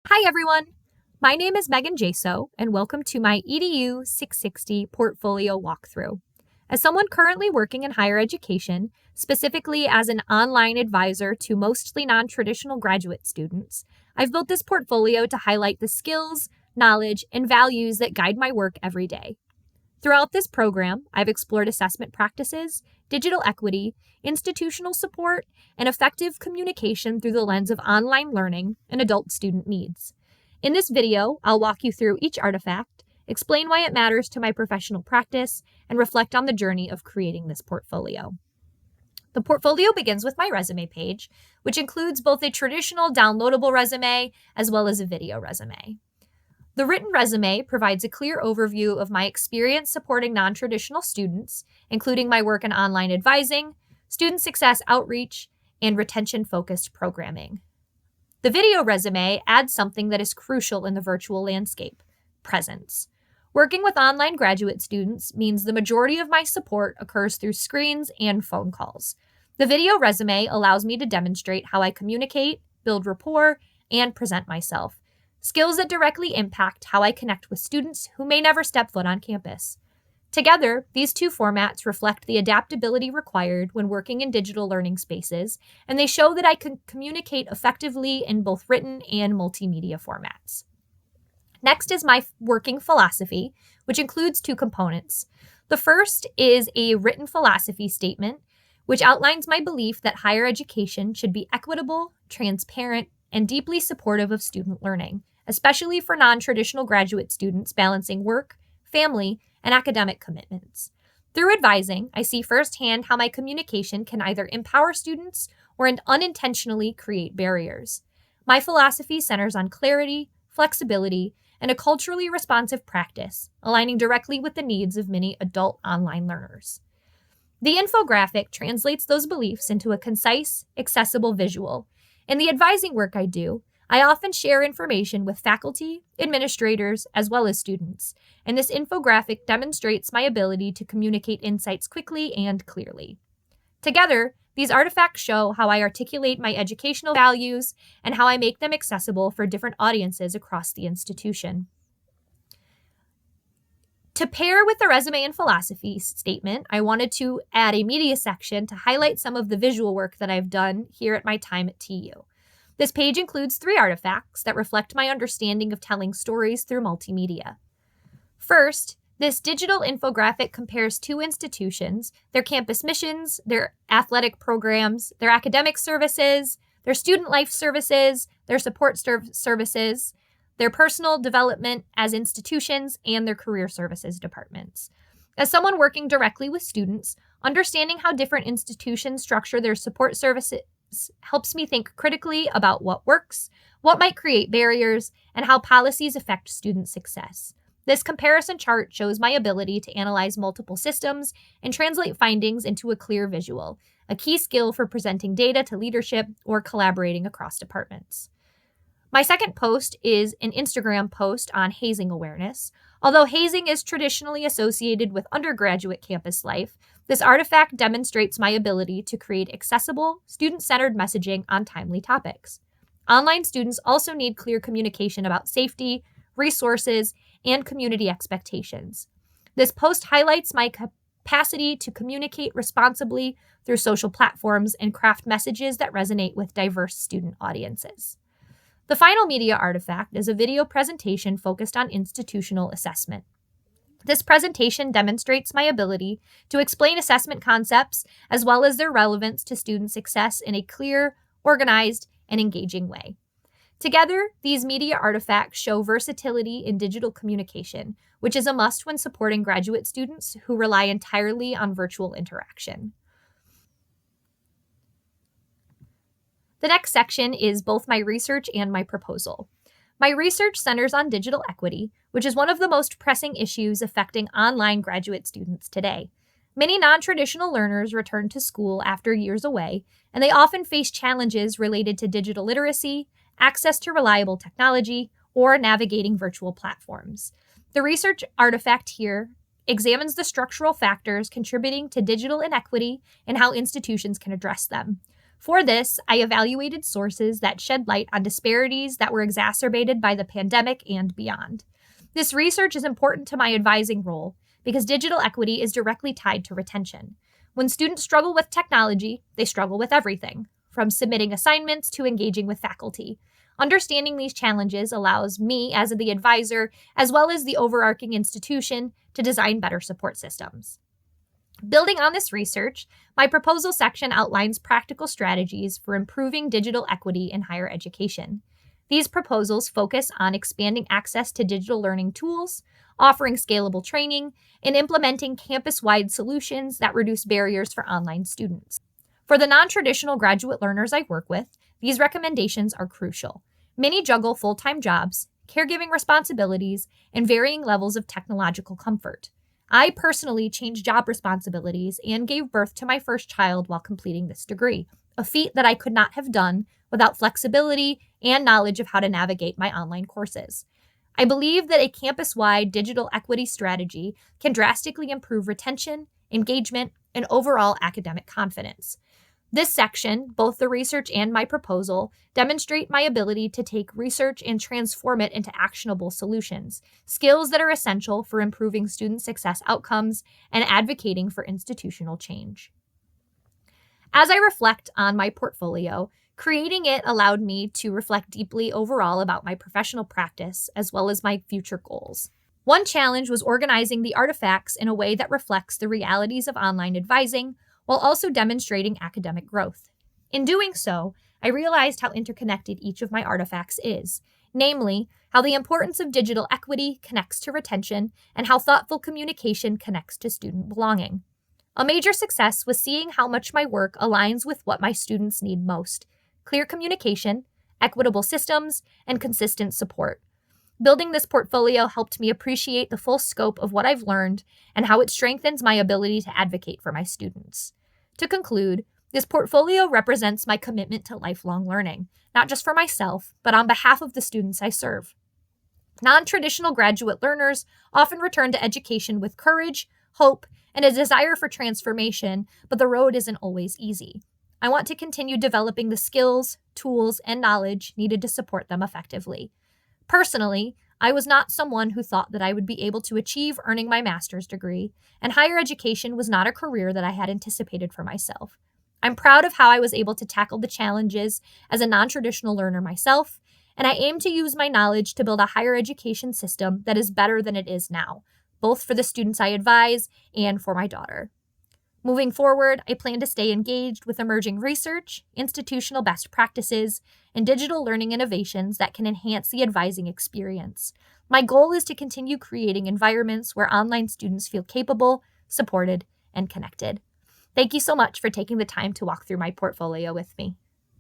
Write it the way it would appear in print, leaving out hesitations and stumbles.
Hi, everyone. My name is Megan Jaso, and welcome to my EDU 660 portfolio walkthrough. As someone currently working in higher education, specifically as an online advisor to mostly non-traditional graduate students, I've built this portfolio to highlight the skills, knowledge, and values that guide my work every day. Throughout this program, I've explored assessment practices, digital equity, institutional support, and effective communication through the lens of online learning and adult student needs. In this video, I'll walk you through each artifact, explain why it matters to my professional practice, and reflect on the journey of creating this portfolio. The portfolio begins with my resume page, which includes both a traditional downloadable resume as well as a video resume. The written resume provides a clear overview of my experience supporting non-traditional students, including my work in online advising, student success outreach, and retention-focused programming. The video resume adds something that is crucial in the virtual landscape: presence. Working with online graduate students means the majority of my support occurs through screens and phone calls. The video resume allows me to demonstrate how I communicate, build rapport, and present myself, skills that directly impact how I connect with students who may never step foot on campus. Together, these two formats reflect the adaptability required when working in digital learning spaces, and they show that I can communicate effectively in both written and multimedia formats. Next is my working philosophy, which includes two components. The first is a written philosophy statement, which outlines my belief that higher education should be equitable, transparent, and deeply supportive of student learning, especially for non-traditional graduate students balancing work, family, and academic commitments. Through advising, I see firsthand how my communication can either empower students or unintentionally create barriers. My philosophy centers on clarity, flexibility, and a culturally responsive practice, aligning directly with the needs of many adult online learners. The infographic translates those beliefs into a concise, accessible visual. In the advising work I do, I often share information with faculty, administrators, as well as students, and this infographic demonstrates my ability to communicate insights quickly and clearly. Together, these artifacts show how I articulate my educational values and how I make them accessible for different audiences across the institution. To pair with the resume and philosophy statement, I wanted to add a media section to highlight some of the visual work that I've done here at my time at TU. This page includes 3 artifacts that reflect my understanding of telling stories through multimedia. First, this digital infographic compares 2 institutions, their campus missions, their athletic programs, their academic services, their student life services, their support services, their personal development as institutions, and their career services departments. As someone working directly with students, understanding how different institutions structure their support services helps me think critically about what works, what might create barriers, and how policies affect student success. This comparison chart shows my ability to analyze multiple systems and translate findings into a clear visual, a key skill for presenting data to leadership or collaborating across departments. My second post is an Instagram post on hazing awareness. Although hazing is traditionally associated with undergraduate campus life, this artifact demonstrates my ability to create accessible, student-centered messaging on timely topics. Online students also need clear communication about safety, resources, and community expectations. This post highlights my capacity to communicate responsibly through social platforms and craft messages that resonate with diverse student audiences. The final media artifact is a video presentation focused on institutional assessment. This presentation demonstrates my ability to explain assessment concepts as well as their relevance to student success in a clear, organized, and engaging way. Together, these media artifacts show versatility in digital communication, which is a must when supporting graduate students who rely entirely on virtual interaction. The next section is both my research and my proposal. My research centers on digital equity, which is one of the most pressing issues affecting online graduate students today. Many non-traditional learners return to school after years away, and they often face challenges related to digital literacy, access to reliable technology, or navigating virtual platforms. The research artifact here examines the structural factors contributing to digital inequity and how institutions can address them. For this, I evaluated sources that shed light on disparities that were exacerbated by the pandemic and beyond. This research is important to my advising role because digital equity is directly tied to retention. When students struggle with technology, they struggle with everything, from submitting assignments to engaging with faculty. Understanding these challenges allows me, as the advisor, as well as the overarching institution, to design better support systems. Building on this research, my proposal section outlines practical strategies for improving digital equity in higher education. These proposals focus on expanding access to digital learning tools, offering scalable training, and implementing campus-wide solutions that reduce barriers for online students. For the non-traditional graduate learners I work with, these recommendations are crucial. Many juggle full-time jobs, caregiving responsibilities, and varying levels of technological comfort. I personally changed job responsibilities and gave birth to my first child while completing this degree, a feat that I could not have done without flexibility and knowledge of how to navigate my online courses. I believe that a campus-wide digital equity strategy can drastically improve retention, engagement, and overall academic confidence. This section, both the research and my proposal, demonstrate my ability to take research and transform it into actionable solutions, skills that are essential for improving student success outcomes and advocating for institutional change. As I reflect on my portfolio, creating it allowed me to reflect deeply overall about my professional practice as well as my future goals. One challenge was organizing the artifacts in a way that reflects the realities of online advising, while also demonstrating academic growth. In doing so, I realized how interconnected each of my artifacts is, namely, how the importance of digital equity connects to retention and how thoughtful communication connects to student belonging. A major success was seeing how much my work aligns with what my students need most: clear communication, equitable systems, and consistent support. Building this portfolio helped me appreciate the full scope of what I've learned and how it strengthens my ability to advocate for my students. To conclude, this portfolio represents my commitment to lifelong learning, not just for myself, but on behalf of the students I serve. Non-traditional graduate learners often return to education with courage, hope, and a desire for transformation, but the road isn't always easy. I want to continue developing the skills, tools, and knowledge needed to support them effectively. Personally, I was not someone who thought that I would be able to achieve earning my master's degree, and higher education was not a career that I had anticipated for myself. I'm proud of how I was able to tackle the challenges as a non-traditional learner myself, and I aim to use my knowledge to build a higher education system that is better than it is now, both for the students I advise and for my daughter. Moving forward, I plan to stay engaged with emerging research, institutional best practices, and digital learning innovations that can enhance the advising experience. My goal is to continue creating environments where online students feel capable, supported, and connected. Thank you so much for taking the time to walk through my portfolio with me.